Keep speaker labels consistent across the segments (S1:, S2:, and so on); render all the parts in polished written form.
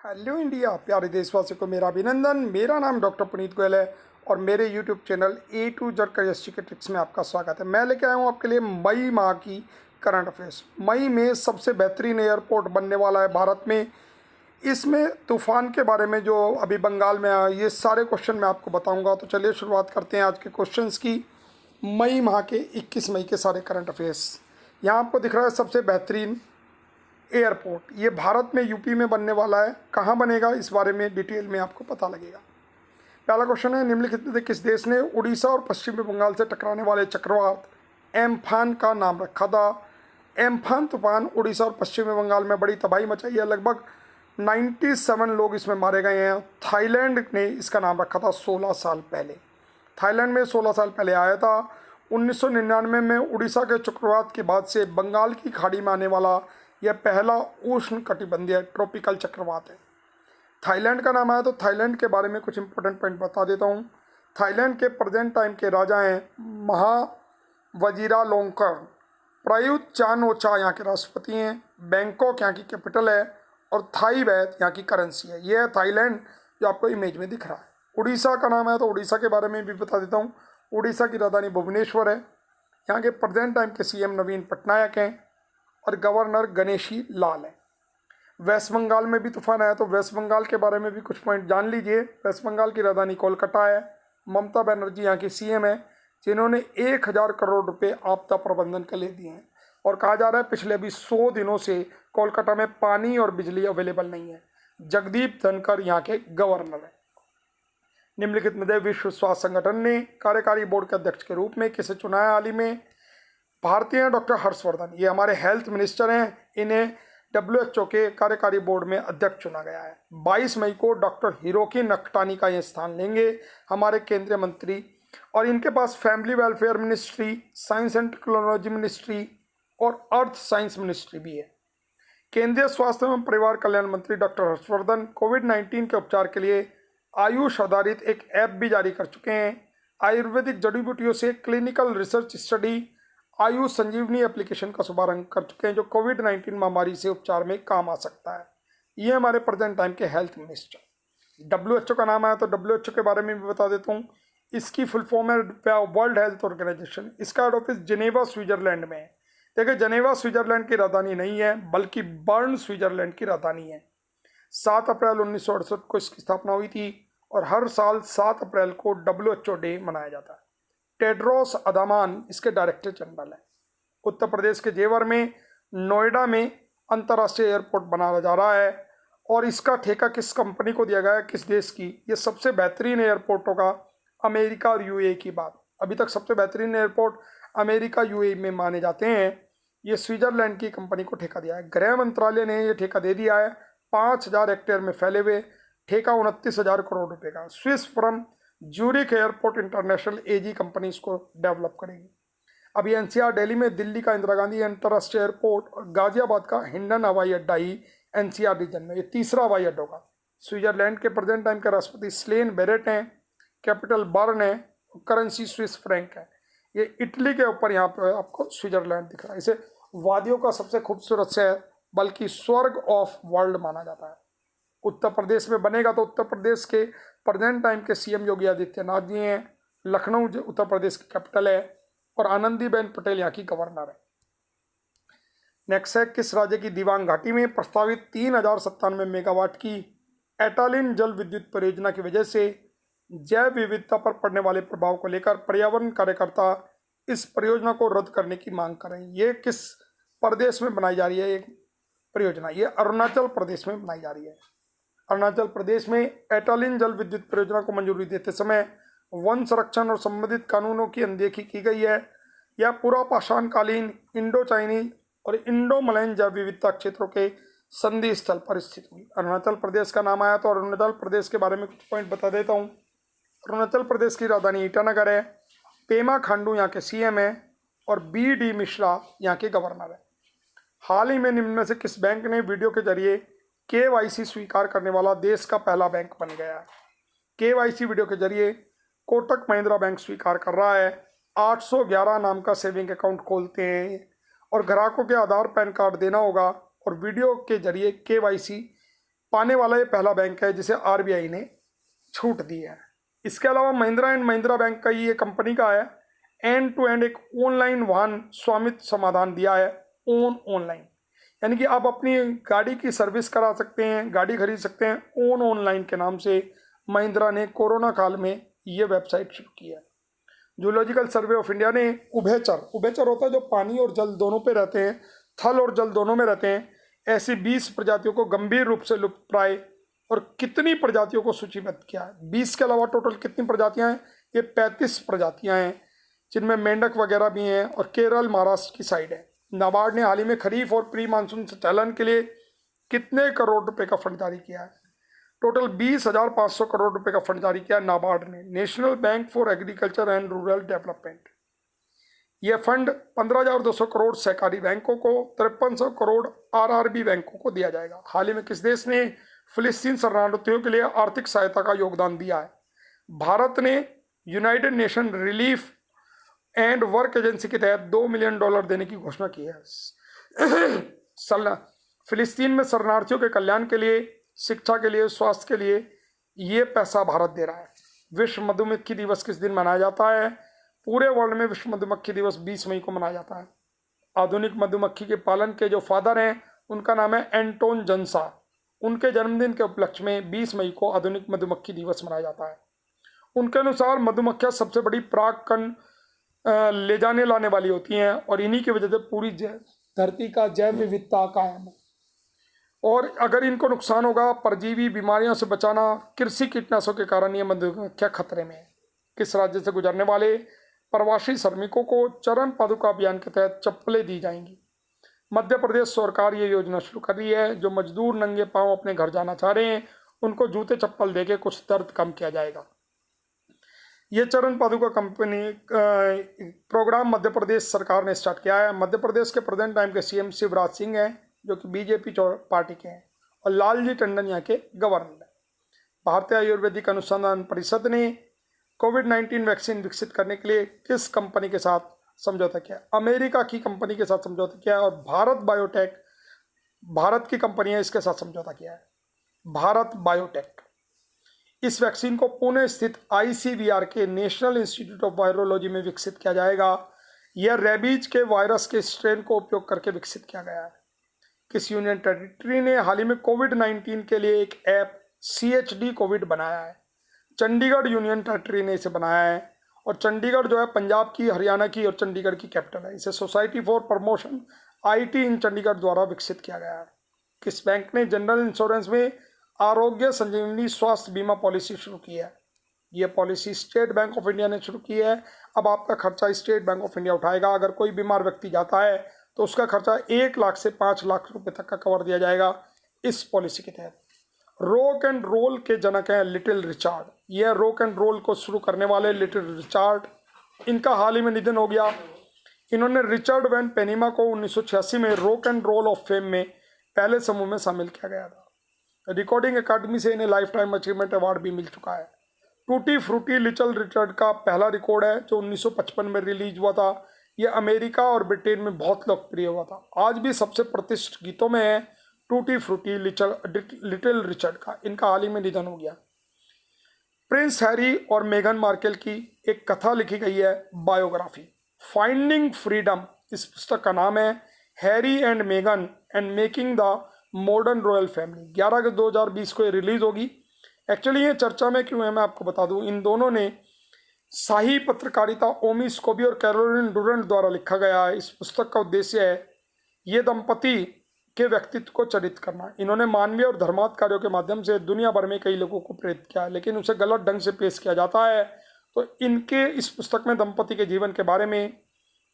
S1: Hello India, प्यारे देशवासियों को मेरा अभिनंदन। मेरा नाम डॉक्टर पुनीत गोयल है और मेरे YouTube channel A to Z career के ट्रिक्स में आपका स्वागत है। मैं लेके आया हूँ आपके लिए मई माह की करंट अफेयर्स। मई में सबसे बेहतरीन एयरपोर्ट बनने वाला है भारत में। इसमें तूफान के बारे में जो अभी बंगाल में आया, ये सारे क्वेश्चन मैं आपको बताऊँगा। तो चलिए शुरुआत करते हैं आज के क्वेश्चन की। मई माह के 21 मई के सारे करंट अफेयर्स। यहाँ आपको दिख रहा है सबसे बेहतरीन एयरपोर्ट, ये भारत में यूपी में बनने वाला है। कहाँ बनेगा इस बारे में डिटेल में आपको पता लगेगा। पहला क्वेश्चन है, निम्नलिखित में से किस देश ने उड़ीसा और पश्चिमी बंगाल से टकराने वाले चक्रवात एम्फान का नाम रखा था? एम्फान तूफान उड़ीसा और पश्चिमी बंगाल में बड़ी तबाही मचाई है। लगभग 97 लोग इसमें मारे गए हैं। थाईलैंड ने इसका नाम रखा था 16 साल पहले। थाईलैंड में 16 साल पहले आया था। 1999 में उड़ीसा के चक्रवात के बाद से बंगाल की खाड़ी में आने वाला यह पहला उष्ण कटिबंधीय ट्रॉपिकल चक्रवात है। थाईलैंड का नाम आया तो थाईलैंड के बारे में कुछ इंपॉर्टेंट पॉइंट बता देता हूँ। थाईलैंड के प्रेजेंट टाइम के राजा हैं महावजीरालोंगकर। प्रयुत चान ओचा यहाँ के राष्ट्रपति हैं। बैंकॉक यहाँ की कैपिटल है और थाई बैत यहाँ की करेंसी है। यह है थाईलैंड जो आपको इमेज में दिख रहा है। उड़ीसा का नाम है तो उड़ीसा के बारे में भी बता देता हूँ। उड़ीसा की राजधानी भुवनेश्वर है। यहाँ के प्रेजेंट टाइम के सीएम नवीन पटनायक हैं और गवर्नर गणेशी लाल है। वेस्ट बंगाल में भी तूफान आया तो वेस्ट बंगाल के बारे में भी कुछ पॉइंट जान लीजिए। वेस्ट बंगाल की राजधानी कोलकाता है। ममता बनर्जी यहाँ की सीएम है, जिन्होंने 1000 करोड़ रुपए आपदा प्रबंधन के लिए दिए हैं। और कहा जा रहा है पिछले अभी 100 दिनों से कोलकाता में पानी और बिजली अवेलेबल नहीं है। जगदीप धनखड़ यहाँ के गवर्नर है। निम्नलिखित में से विश्व स्वास्थ्य संगठन ने कार्यकारी बोर्ड के अध्यक्ष के रूप में किसे चुना है हाल ही में? भारतीय डॉक्टर हर्षवर्धन, ये हमारे हेल्थ मिनिस्टर हैं। इन्हें WHO के कार्यकारी बोर्ड में अध्यक्ष चुना गया है। 22 मई को डॉक्टर हिरोकी नकटानी का ये स्थान लेंगे, हमारे केंद्रीय मंत्री। और इनके पास family welfare ministry, science and technology ministry और अर्थ साइंस मिनिस्ट्री भी है। केंद्रीय स्वास्थ्य एवं परिवार कल्याण मंत्री डॉक्टर हर्षवर्धन कोविड-19 के उपचार के लिए आयुष आधारित एक ऐप भी जारी कर चुके हैं। आयुर्वेदिक जड़ी बूटियों से क्लिनिकल रिसर्च स्टडी आयुष संजीवनी एप्लीकेशन का शुभारंभ कर चुके हैं, जो कोविड-19 महामारी से उपचार में काम आ सकता है। ये हमारे प्रेजेंट टाइम के हेल्थ मिनिस्टर। WHO का नाम आया तो WHO के बारे में भी बता देता हूँ। इसकी फुल फॉर्म है वर्ल्ड हेल्थ ऑर्गेनाइजेशन। इसका हेड ऑफिस जिनेवा स्विट्जरलैंड में है। देखिए, जिनेवा स्विट्जरलैंड की राजधानी नहीं है, बल्कि बर्न स्विट्जरलैंड की राजधानी है। 7 अप्रैल 1968 को इसकी स्थापना हुई थी और हर साल 7 अप्रैल को WHO डे मनाया जाता है। टेड्रोस अदामान इसके डायरेक्टर जनरल है। उत्तर प्रदेश के जेवर में नोएडा में अंतर्राष्ट्रीय एयरपोर्ट बनाया जा रहा है और इसका ठेका किस कंपनी को दिया गया है, किस देश की? ये सबसे बेहतरीन एयरपोर्ट होगा अमेरिका और यूएई की बात। अभी तक सबसे बेहतरीन एयरपोर्ट अमेरिका यूएई में माने जाते हैं। ये स्विट्जरलैंड की कंपनी को ठेका दिया है। गृह मंत्रालय ने ये ठेका दे दिया है। 5000 हेक्टेयर में फैले हुए ठेका 29,000 करोड़ रुपए का। Swiss firm Zurich airport international AG company इसको डेवलप करेगी। अभी एनसीआर दिल्ली में दिल्ली का इंदिरा गांधी अंतर्राष्ट्रीय एयरपोर्ट और गाजियाबाद का हिंडन हवाई अड्डा ही एनसीआर रीजन में, ये तीसरा हवाई अड्डा होगा। स्विट्जरलैंड के प्रेजेंट टाइम के राष्ट्रपति स्लेन बेरेट हैं। कैपिटल बर्न है। करेंसी स्विस फ्रैंक है। ये इटली के ऊपर यहाँ पे आपको स्विट्जरलैंड दिख रहा है। इसे वादियों का सबसे खूबसूरत शहर, बल्कि स्वर्ग ऑफ वर्ल्ड माना जाता है। उत्तर प्रदेश में बनेगा तो उत्तर प्रदेश के प्रेजेंट टाइम के सीएम योगी आदित्यनाथ जी हैं। लखनऊ जो उत्तर प्रदेश की कैपिटल है और आनंदीबेन पटेल यहाँ की गवर्नर है। नेक्स्ट है, किस राज्य की दिबांग घाटी में प्रस्तावित 3097 मेगावाट की एटालिन जल विद्युत परियोजना की वजह से जैव विविधता पर पड़ने वाले प्रभाव को लेकर पर्यावरण कार्यकर्ता इस परियोजना को रद्द करने की मांग कर रहे हैं? ये किस प्रदेश में बनाई जा रही है ये परियोजना? ये अरुणाचल प्रदेश में बनाई जा रही है। अरुणाचल प्रदेश में एटालिन जल विद्युत परियोजना को मंजूरी देते समय वन संरक्षण और संबंधित कानूनों की अनदेखी की गई है। यह पूरा पाषाणकालीन इंडो चाइनीज और इंडो मलैन जैव विविधता क्षेत्रों के संधि स्थल पर स्थित हुई। अरुणाचल प्रदेश का नाम आया तो अरुणाचल प्रदेश के बारे में कुछ पॉइंट बता देता हूँ। अरुणाचल प्रदेश की राजधानी ईटानगर है। पेमा खांडू यहाँ के सीएम है और BD मिश्रा यहाँ के गवर्नर है। हाल ही में निम्न में से किस बैंक ने वीडियो के जरिए KYC स्वीकार करने वाला देश का पहला बैंक बन गया है? KYC वीडियो के जरिए कोटक महिंद्रा बैंक स्वीकार कर रहा है। 811 नाम का सेविंग अकाउंट खोलते हैं और ग्राहकों के आधार पैन कार्ड देना होगा और वीडियो के जरिए KYC पाने वाला ये पहला बैंक है जिसे आरबीआई ने छूट दी है। इसके अलावा महिंद्रा एंड महिंद्रा बैंक का ये कंपनी का है, एंड टू एंड एक ऑनलाइन वाहन स्वामित्व समाधान दिया है, ऑनलाइन, यानी कि आप अपनी गाड़ी की सर्विस करा सकते हैं, गाड़ी खरीद सकते हैं ऑनलाइन के नाम से महिंद्रा ने कोरोना काल में ये वेबसाइट शुरू की है। जूलॉजिकल सर्वे ऑफ इंडिया ने उभयचर होता है जो पानी और जल दोनों पे रहते हैं, थल और जल दोनों में रहते हैं, ऐसी 20 प्रजातियों को गंभीर रूप से लुप्तप्राय और कितनी प्रजातियों को सूचीबद्ध किया है। 20 के अलावा टोटल कितनी प्रजातियां हैं? ये 35 प्रजातियां हैं, जिनमें मेंढक वगैरह भी हैं, और केरल महाराष्ट्र की साइड है। नाबार्ड ने हाल ही में खरीफ और प्री मानसून संचालन के लिए कितने करोड़ रुपए का फंड जारी किया है? टोटल 20,500 करोड़ रुपए का फंड जारी किया नाबार्ड ने, national bank for agriculture and rural development. यह फंड 15,200 करोड़ सहकारी बैंकों को, 5300 करोड़ आरआरबी बैंकों को दिया जाएगा। हाल ही में किस देश ने फिलिस्तीन शरणार्थियों के लिए आर्थिक सहायता का योगदान दिया है? भारत ने United nation relief and work agency के तहत $2 मिलियन देने की घोषणा की है। फिलिस्तीन में शरणार्थियों के कल्याण के लिए, शिक्षा के लिए, स्वास्थ्य के लिए ये पैसा भारत दे रहा है। विश्व मधुमक्खी दिवस किस दिन मनाया जाता है? पूरे वर्ल्ड में विश्व मधुमक्खी दिवस 20 मई को मनाया जाता है। आधुनिक मधुमक्खी के पालन के जो फादर हैं उनका नाम है एंटोन जंसा। उनके जन्मदिन के उपलक्ष्य में 20 मई को आधुनिक मधुमक्खी दिवस मनाया जाता है। उनके अनुसार मधुमक्खियां सबसे बड़ी परागकण ले जाने लाने वाली होती हैं, और इन्हीं की वजह से पूरी धरती का जैव विविधता कायम है। और अगर इनको नुकसान होगा, परजीवी बीमारियों से बचाना, कृषि कीटनाशकों के कारण ये मधुमक्खियां खतरे में है। किस राज्य से गुजरने वाले प्रवासी श्रमिकों को चरण पादुका अभियान के तहत चप्पलें दी जाएंगी? मध्य प्रदेश सरकार ये योजना शुरू कर रही है। जो मजदूर नंगे पांव अपने घर जाना चाह रहे हैं उनको जूते चप्पल देके कुछ दर्द कम किया जाएगा। ये चरण पादुका कंपनी प्रोग्राम मध्य प्रदेश सरकार ने स्टार्ट किया है। मध्य प्रदेश के प्रेजेंट टाइम के सीएम शिवराज सिंह हैं, जो कि बीजेपी पार्टी के हैं, और लालजी टंडन यहाँ के गवर्नर हैं। भारतीय आयुर्वेदिक अनुसंधान परिषद ने कोविड-19 वैक्सीन विकसित करने के लिए किस कंपनी के साथ समझौता किया? अमेरिका की कंपनी के साथ समझौता किया है, और भारत बायोटेक, भारत की कंपनी है, इसके साथ समझौता किया है, भारत बायोटेक। इस वैक्सीन को पुणे स्थित ICVR के नेशनल इंस्टीट्यूट ऑफ वायरोलॉजी में विकसित किया जाएगा। यह रेबीज के वायरस के स्ट्रेन को उपयोग करके विकसित किया गया है। किस यूनियन टेरिटरी ने हाल ही में कोविड-19 के लिए एक ऐप CHD कोविड बनाया है? चंडीगढ़ यूनियन टेरिटरी ने इसे बनाया है, और चंडीगढ़ जो है पंजाब की, हरियाणा की और चंडीगढ़ की कैपिटल है। इसे सोसाइटी फॉर प्रमोशन IT इन चंडीगढ़ द्वारा विकसित किया गया है। किस बैंक ने जनरल इंश्योरेंस में आरोग्य संजीवनी स्वास्थ्य बीमा पॉलिसी शुरू की है? यह policy state bank of India ने शुरू की है। अब आपका खर्चा स्टेट बैंक ऑफ इंडिया उठाएगा। अगर कोई बीमार व्यक्ति जाता है तो उसका खर्चा 1 लाख से 5 लाख रुपए तक का कवर दिया जाएगा इस पॉलिसी के तहत। रॉक एंड रोल के जनक हैं लिटिल रिचार्ड। यह रॉक एंड रोल को शुरू करने वाले लिटिल रिचार्ड, इनका हाल ही में निधन हो गया। इन्होंने रिचर्ड वैन पेनिमा को 1986 में rock and roll of fame में पहले समूह में शामिल किया गया था। रिकॉर्डिंग अकादमी से इन्हें लाइफ टाइम अचीवमेंट अवार्ड भी मिल चुका है। टूटी फ्रूटी लिटिल रिचर्ड का पहला रिकॉर्ड है जो 1955 में रिलीज हुआ था। यह अमेरिका और ब्रिटेन में बहुत लोकप्रिय हुआ था। आज भी सबसे प्रतिष्ठित गीतों में है टूटी फ्रूटी लिटिल रिचर्ड का। इनका हाल ही में निधन हो गया। प्रिंस हैरी और मेगन मार्केल की एक कथा लिखी गई है, बायोग्राफी, फाइंडिंग फ्रीडम। इस पुस्तक का नाम है Harry and Megan and making the modern royal family. 11 अगस्त 2020 को ये रिलीज होगी। एक्चुअली ये चर्चा में क्यों है मैं आपको बता दूं। इन दोनों ने शाही पत्रकारिता ओमी स्कोबी और कैरोलिन डुरंट द्वारा लिखा गया है। इस पुस्तक का उद्देश्य है ये दंपति के व्यक्तित्व को चरित करना। इन्होंने मानवीय और धर्मार्थ कार्यों के माध्यम से दुनिया भर में कई लोगों को प्रेरित किया है, लेकिन उसे गलत ढंग से पेश किया जाता है। तो इनके इस पुस्तक में दंपति के जीवन के बारे में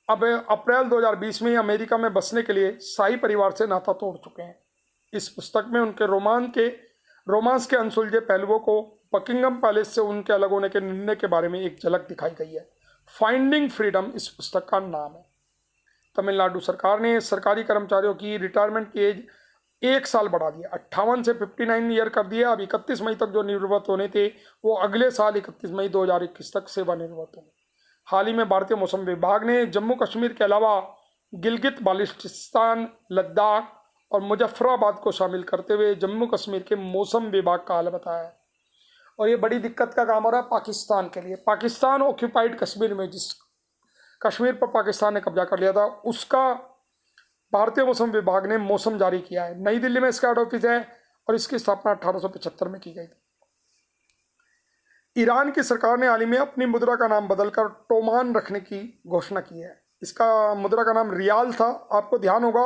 S1: अब अप्रैल 2020 में अमेरिका में बसने के लिए शाही परिवार से नाता तोड़ चुके हैं। इस पुस्तक में उनके रोमांस के अनसुलझे पहलुओं को, बकिंगम पैलेस से उनके अलग होने के निर्णय के बारे में एक झलक दिखाई गई है। फाइंडिंग फ्रीडम इस पुस्तक का नाम है। तमिलनाडु सरकार ने सरकारी कर्मचारियों की रिटायरमेंट की एज 1 साल बढ़ा दिया, 58 से 59 ईयर कर दिया। अब 31 मई तक जो निवृत्त होने थे वो अगले साल 31 मई 2021 तक सेवानिवृत्त होंगे। हाल ही में भारतीय मौसम विभाग ने जम्मू कश्मीर के अलावा गिलगित बाल्टिस्तान, लद्दाख और मुजफ्फराबाद को शामिल करते हुए जम्मू कश्मीर के मौसम विभाग का हाल बताया है। और ये बड़ी दिक्कत का काम हो रहा है पाकिस्तान के लिए। पाकिस्तान ऑक्यूपाइड कश्मीर में, जिस कश्मीर पर पाकिस्तान ने कब्जा कर लिया था, उसका भारतीय मौसम विभाग ने मौसम जारी किया है। नई दिल्ली में इसका हेड ऑफिस है और इसकी स्थापना 1875 में की गई थी। ईरान की सरकार ने हाल ही में अपनी मुद्रा का नाम बदलकर टोमान रखने की घोषणा की है। इसका मुद्रा का नाम रियाल था। आपको ध्यान होगा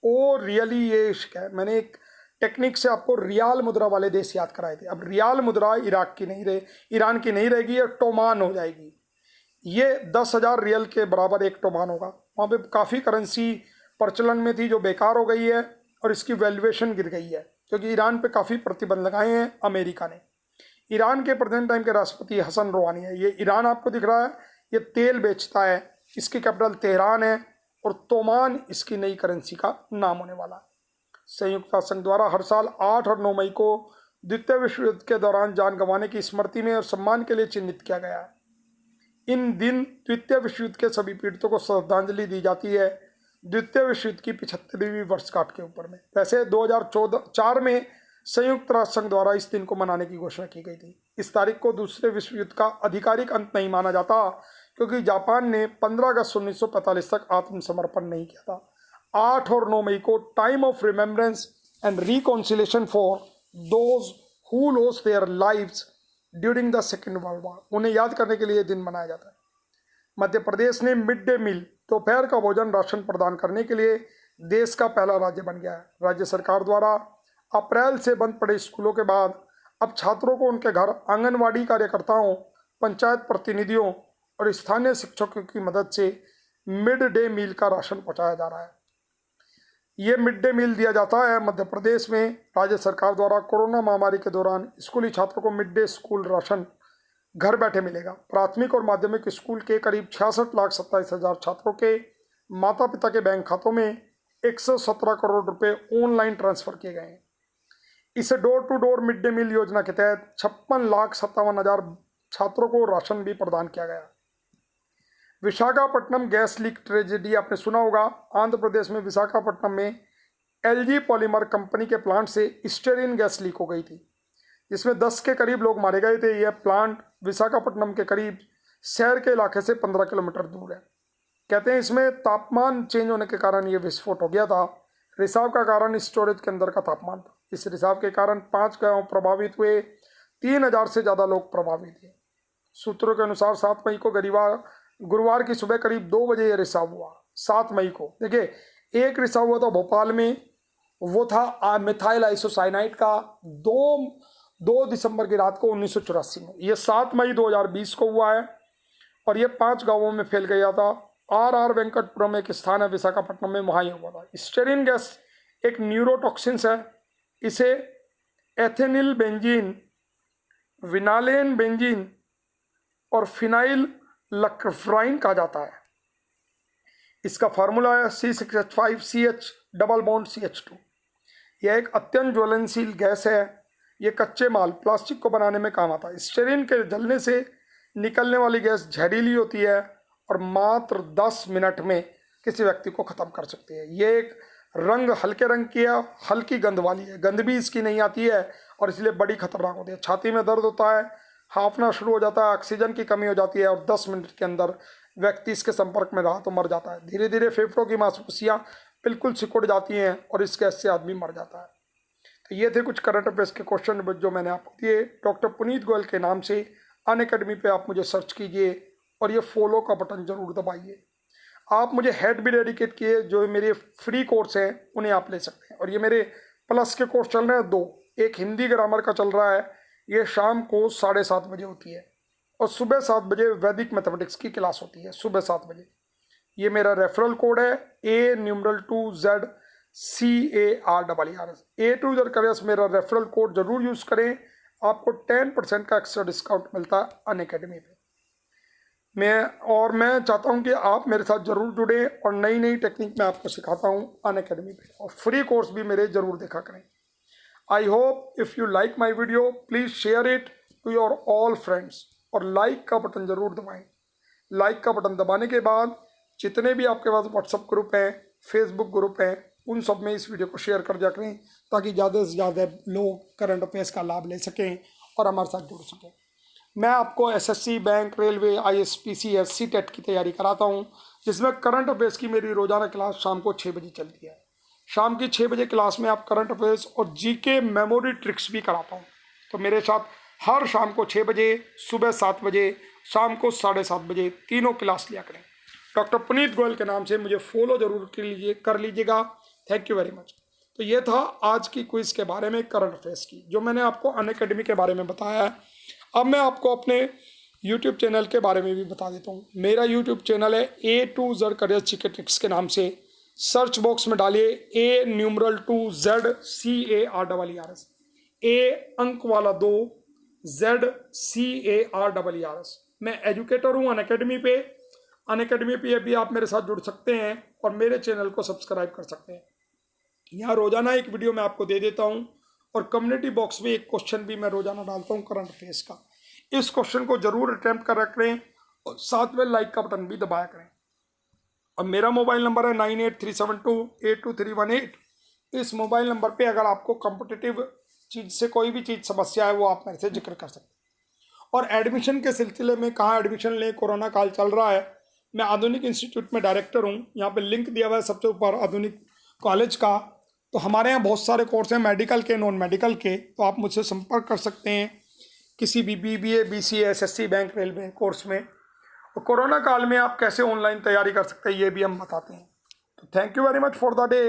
S1: ओ रियली ये इश्क है, मैंने एक टेक्निक से आपको रियाल मुद्रा वाले देश याद कराए थे। अब रियाल मुद्रा ईरान की नहीं रहेगी, ये टोमान हो जाएगी। ये 10,000 रियल के बराबर एक टोमान होगा। वहाँ पे काफ़ी करेंसी प्रचलन में थी जो बेकार हो गई है और इसकी वैल्यूएशन गिर गई है क्योंकि ईरान पे काफ़ी प्रतिबंध लगाए हैं अमेरिका ने। ईरान के प्रेजेंट टाइम के राष्ट्रपति हसन रूहानी है। ये ईरान आपको दिख रहा है, ये तेल बेचता है, इसकी कैपिटल तेहरान है और तोमान इसकी नई करेंसी का नाम होने वाला है। संयुक्त राष्ट्र संघ द्वारा हर साल 8 और 9 मई को द्वितीय विश्व युद्ध के दौरान जान गंवाने की स्मृति में और सम्मान के लिए चिन्हित किया गया है। इन दिन द्वितीय विश्व युद्ध के सभी पीड़ितों को श्रद्धांजलि दी जाती है द्वितीय विश्व युद्ध की 75वीं वर्षगांठ के ऊपर में। वैसे 2004 में संयुक्त राष्ट्र संघ द्वारा इस दिन को मनाने की घोषणा की गई थी। इस तारीख को दूसरे विश्व युद्ध का आधिकारिक अंत नहीं माना जाता क्योंकि जापान ने 15 अगस्त 1945 तक आत्मसमर्पण नहीं किया था। 8 और 9 मई को time of remembrance and reconciliation for those who lost their lives during the second world war, उन्हें याद करने के लिए यह दिन मनाया जाता है। मध्य प्रदेश ने मिड डे मील दोपहर का भोजन राशन प्रदान करने के लिए देश का पहला राज्य बन गया है। राज्य सरकार द्वारा अप्रैल से बंद पड़े स्कूलों के बाद अब छात्रों को उनके घर आंगनवाड़ी कार्यकर्ताओं, पंचायत प्रतिनिधियों और स्थानीय शिक्षकों की मदद से मिड डे मील का राशन पहुंचाया जा रहा है। ये मिड डे मील दिया जाता है मध्य प्रदेश में राज्य सरकार द्वारा कोरोना महामारी के दौरान स्कूली छात्रों को मिड डे स्कूल राशन घर बैठे मिलेगा। प्राथमिक और माध्यमिक स्कूल के करीब 66,27,000 छात्रों के माता पिता के बैंक खातों में 117 करोड़ रुपए ऑनलाइन ट्रांसफर किए गए हैं। इसे door to door mid day meal योजना के तहत 56,57,000 छात्रों को राशन भी प्रदान किया गया। विशाखापट्टनम गैस लीक ट्रेजेडी आपने सुना होगा। आंध्र प्रदेश में विशाखापट्टनम में एलजी पॉलीमर कंपनी के प्लांट से स्टेरिन गैस लीक हो गई थी जिसमें 10 के करीब लोग मारे गए थे। यह प्लांट विशाखापट्टनम के करीब शहर के इलाके से 15 किलोमीटर दूर है। कहते हैं इसमें तापमान चेंज होने के कारण ये विस्फोट हो गया था। रिसाव का कारण स्टोरेज के अंदर का तापमान था। इस रिसाव के कारण 5 गांव प्रभावित हुए, 3,000 से ज़्यादा लोग प्रभावित हुए। सूत्रों के अनुसार 7 मई को गुरुवार की सुबह करीब 2 बजे यह रिसाव हुआ। 7 मई को देखिए, एक रिसाव हुआ था भोपाल में, वो था मिथाइल आइसोसाइनाइड का 2 दिसंबर की रात को 1984 में। ये 7 मई 2020 को हुआ है और ये 5 गांवों में फैल गया था। आर वेंकटपुरम एक स्थान है विशाखापट्टनम में, वहाँ ये हुआ था। स्टेरिन गैस एक न्यूरोटॉक्सिन्स है। इसे एथेनिल बेंजीन, विनालेन बेंजीन और फिनाइल लक्फ्राइन कहा जाता है। इसका फार्मूला है C6H5CH डबल बॉन्ड CH2। यह एक अत्यंत ज्वलनशील गैस है। ये कच्चे माल प्लास्टिक को बनाने में काम आता है। स्टेरिन के जलने से निकलने वाली गैस जहरीली होती है और मात्र 10 मिनट में किसी व्यक्ति को ख़त्म कर सकती है। ये एक हल्के रंग की है, हल्की गंध वाली है, गंध भी इसकी नहीं आती है और इसलिए बड़ी खतरनाक होती है। छाती में दर्द होता है, हाँफना शुरू हो जाता है, ऑक्सीजन की कमी हो जाती है और 10 मिनट के अंदर व्यक्ति इसके संपर्क में रहा तो मर जाता है। धीरे धीरे फेफड़ों की मांसपेशियाँ बिल्कुल सिकुड़ जाती हैं और इस गैस से आदमी मर जाता है। तो ये थे कुछ करंट अफेयर्स के क्वेश्चन जो मैंने आपको दिए। डॉक्टर पुनीत गोयल के नाम से अनअकैडमी पे आप मुझे सर्च कीजिए और ये फॉलो का बटन ज़रूर दबाइए। आप मुझे हेड भी डेडिकेट किए, जो मेरे फ्री कोर्स हैं उन्हें आप ले सकते हैं। और ये मेरे प्लस के कोर्स चल रहे हैं 2, एक हिंदी ग्रामर का चल रहा है, ये शाम को 7:30 बजे होती है और सुबह 7 बजे वैदिक मैथमेटिक्स की क्लास होती है सुबह 7 बजे। ये मेरा रेफरल कोड है A2ZCARRR। A2Z मेरा रेफरल कोड जरूर यूज़ करें, आपको 10% का एक्स्ट्रा डिस्काउंट मिलता है अनअकैडमी पे। मैं चाहता हूं कि आप मेरे साथ ज़रूर जुड़ें और नई नई टेक्निक मैं आपको सिखाता हूं अनअकैडमी पे, और फ्री कोर्स भी मेरे ज़रूर देखा करें। I hope if you like my video please share it to your all friends और लाइक का बटन ज़रूर दबाएं। लाइक का बटन दबाने के बाद जितने भी आपके पास व्हाट्सएप ग्रुप हैं, फेसबुक ग्रुप हैं, उन सब में इस वीडियो को शेयर कर दिया करें ताकि ज़्यादा से ज़्यादा लोग करंट अफेयर्स का लाभ ले सकें और हमारे साथ जुड़ सकें। मैं आपको एसएससी, बैंक, रेलवे, आईएसपीसीएस, सीटेट की तैयारी कराता हूं, जिसमें करंट अफेयर्स की मेरी रोज़ाना क्लास शाम को 6 बजे चलती है। शाम की 6 बजे क्लास में आप करंट अफेयर्स और जीके मेमोरी ट्रिक्स भी कराता हूं। तो मेरे साथ हर शाम को 6 बजे, सुबह 7 बजे, शाम को 7:30 बजे तीनों क्लास लिया करें। डॉक्टर पुनीत गोयल के नाम से मुझे फॉलो जरूर कर लीजिएगा। Thank you very much. तो ये था आज की क्विज के बारे में, करंट अफेयर्स की, जो मैंने आपको अनअकैडमी के बारे में बताया है। अब मैं आपको अपने यूट्यूब चैनल के बारे में भी बता देता हूँ। मेरा यूट्यूब चैनल है A to Z career GK tricks के नाम से। सर्च बॉक्स में डालिए A2ZCARRS, A अंक वाला 2 ZCARRS। मैं एजुकेटर हूँ अनअकैडमी पे। अनअकैडमी पे भी आप मेरे साथ जुड़ सकते हैं और मेरे चैनल को सब्सक्राइब कर सकते हैं। यहाँ रोजाना एक वीडियो मैं आपको दे देता हूँ और कम्युनिटी बॉक्स में एक क्वेश्चन भी मैं रोजाना डालता हूँ करंट अफेयर्स का। इस क्वेश्चन को जरूर अटेम्प्ट कर करें और साथ में लाइक का बटन भी दबाया करें। और मेरा मोबाइल नंबर है 9837282318। इस मोबाइल नंबर पे अगर आपको कॉम्पिटिटिव चीज़ से कोई भी चीज़ समस्या है वो आप मेरे से जिक्र कर सकते हैं। और एडमिशन के सिलसिले में कहाँ एडमिशन लें, कोरोना काल चल रहा है। मैं आधुनिक इंस्टीट्यूट में डायरेक्टर हूँ। यहाँ पे लिंक दिया हुआ है सबसे ऊपर आधुनिक कॉलेज का। तो हमारे यहाँ बहुत सारे कोर्स हैं, मेडिकल के, नॉन मेडिकल के। तो आप मुझसे संपर्क कर सकते हैं किसी भी BBA, BCA, SSC, bank, railway course में। और कोरोना काल में आप कैसे ऑनलाइन तैयारी कर सकते हैं ये भी हम बताते हैं। तो thank you very much for the day.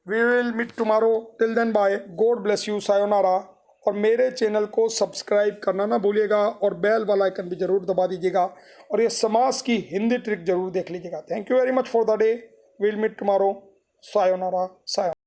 S1: We will meet tomorrow. Till then bye, God bless you, सायोनारा। और मेरे चैनल को सब्सक्राइब करना ना भूलिएगा और बेल वाला आइकन भी जरूर दबा दीजिएगा और ये समाज की हिंदी ट्रिक जरूर देख लीजिएगा। Thank you very much for the day. Will meet tomorrow. सायोनारा, सायोनारा।